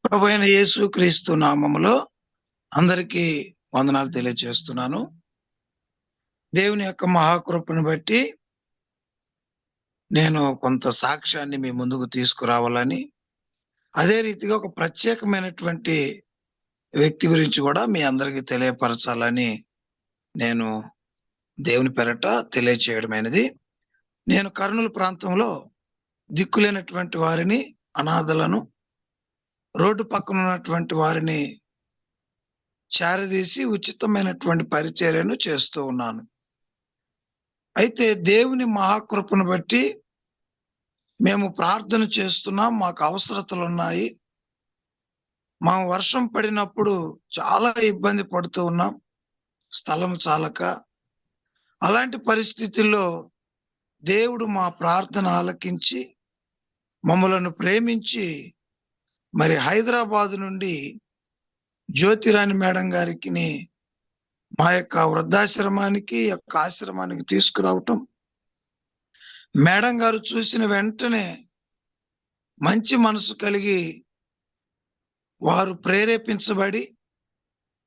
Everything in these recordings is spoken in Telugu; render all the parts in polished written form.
ప్రభువైన యేసుక్రీస్తు నామములో అందరికీ వందనాలు తెలియజేస్తున్నాను. దేవుని యొక్క మహాకృపను బట్టి నేను కొంత సాక్ష్యాన్ని మీ ముందుకు తీసుకురావాలని, అదే రీతిగా ఒక ప్రత్యేకమైనటువంటి వ్యక్తి గురించి కూడా మీ అందరికీ తెలియపరచాలని నేను దేవుని పేరట తెలియచేయడమైనది. నేను కర్నూలు ప్రాంతంలో దిక్కులేనటువంటి వారిని, అనాథలను, రోడ్డు పక్కన ఉన్నటువంటి వారిని చేరదీసి ఉచితమైనటువంటి పరిచర్యను చేస్తూ ఉన్నాను. అయితే దేవుని మహాకృపను బట్టి మేము ప్రార్థన చేస్తున్నాం. మాకు అవసరతలున్నాయి. మా వర్షం పడినప్పుడు చాలా ఇబ్బంది పడుతూ ఉన్నాం. స్థలం చాలక. అలాంటి పరిస్థితుల్లో దేవుడు మా ప్రార్థన ఆలకించి, మమ్మలను ప్రేమించి, మరి హైదరాబాద్ నుండి జ్యోతిరాణి మేడం గారికిని మా యొక్క వృద్ధాశ్రమానికి, ఆశ్రమానికి తీసుకురావటం. మేడం గారు చూసిన వెంటనే మంచి మనసు కలిగి వారు ప్రేరేపించబడి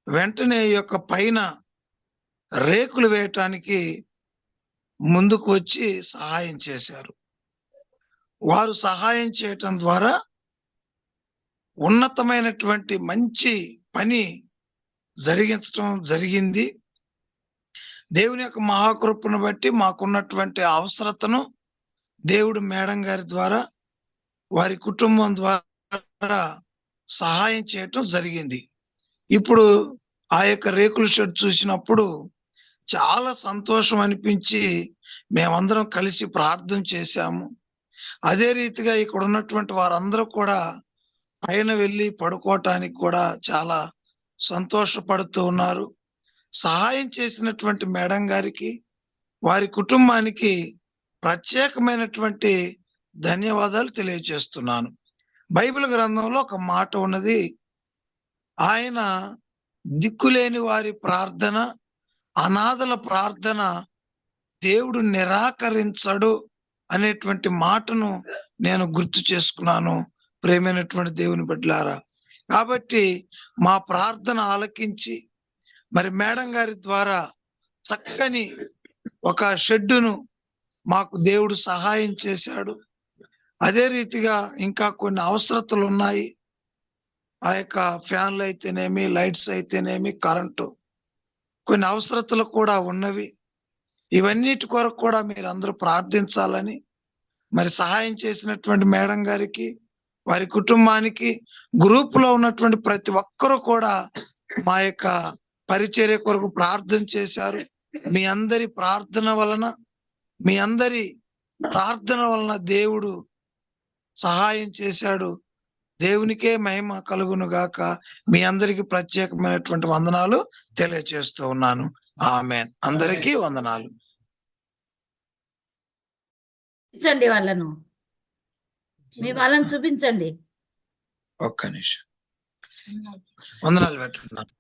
వెంటనే ఈ యొక్క పైన రేకులు వేయటానికి ముందుకు వచ్చి సహాయం చేశారు. వారు సహాయం చేయటం ద్వారా ఉన్నతమైనటువంటి మంచి పని జరిగించటం జరిగింది. దేవుని యొక్క మహాకృపను బట్టి మాకున్నటువంటి అవసరతను దేవుడు మేడం గారి ద్వారా, వారి కుటుంబం ద్వారా సహాయం చేయటం జరిగింది. ఇప్పుడు ఆ యొక్క రేకుల షెడ్ చూసినప్పుడు చాలా సంతోషం అనిపించి మేమందరం కలిసి ప్రార్థన చేశాము. అదే రీతిగా ఇక్కడ ఉన్నటువంటి వారందరూ కూడా పైన వెళ్ళి పడుకోవటానికి కూడా చాలా సంతోషపడుతూ ఉన్నారు. సహాయం చేసినటువంటి మేడం గారికి, వారి కుటుంబానికి ప్రత్యేకమైనటువంటి ధన్యవాదాలు తెలియజేస్తున్నాను. బైబిల్ గ్రంథంలో ఒక మాట ఉన్నది. ఆయన దిక్కులేని వారి ప్రార్థన, అనాథల ప్రార్థన దేవుడు నిరాకరించడు అనేటువంటి మాటను నేను గుర్తు చేసుకున్నాను. ప్రేమైనటువంటి దేవుని బిడ్డలారా, కాబట్టి మా ప్రార్థన ఆలకించి మరి మేడం గారి ద్వారా చక్కని ఒక షెడ్డును మాకు దేవుడు సహాయం చేశాడు. అదే రీతిగా ఇంకా కొన్ని అవసరతలు ఉన్నాయి. ఆ యొక్క ఫ్యాన్లు అయితేనేమి, లైట్స్ అయితేనేమి, కరెంటు కొన్ని అవసరతలు కూడా ఉన్నవి. ఇవన్నిటి కొరకు కూడా మీరందరూ ప్రార్థించాలని, మరి సహాయం చేసినటువంటి మేడం గారికి, వారి కుటుంబానికి, గ్రూపులో ఉన్నటువంటి ప్రతి ఒక్కరూ కూడా మా యొక్క పరిచర్య కొరకు ప్రార్థన చేశారు. మీ అందరి ప్రార్థన వలన దేవుడు సహాయం చేశాడు. దేవునికే మహిమ కలుగును గాక. మీ అందరికి ప్రత్యేకమైనటువంటి వందనాలు తెలియజేస్తూ ఉన్నాను. ఆమేన్. అందరికీ వందనాలు. చూపించండి వాళ్ళను, మీ వాళ్ళని చూపించండి. ఒక్క నిమిషం వందనాలు పెట్టుకున్నాను.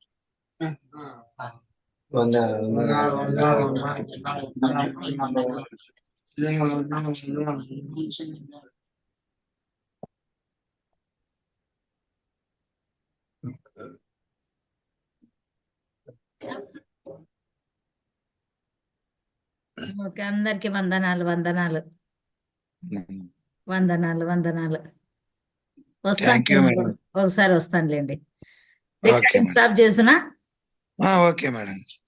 ఓకే, అందరికి వందనాలు వందనాలు వందనాలు వందనాలు. Thank you madam. ఒకసారి వస్తానులేండి. ఓకే స్టాప్ చేస్తున్నా. Okay madam.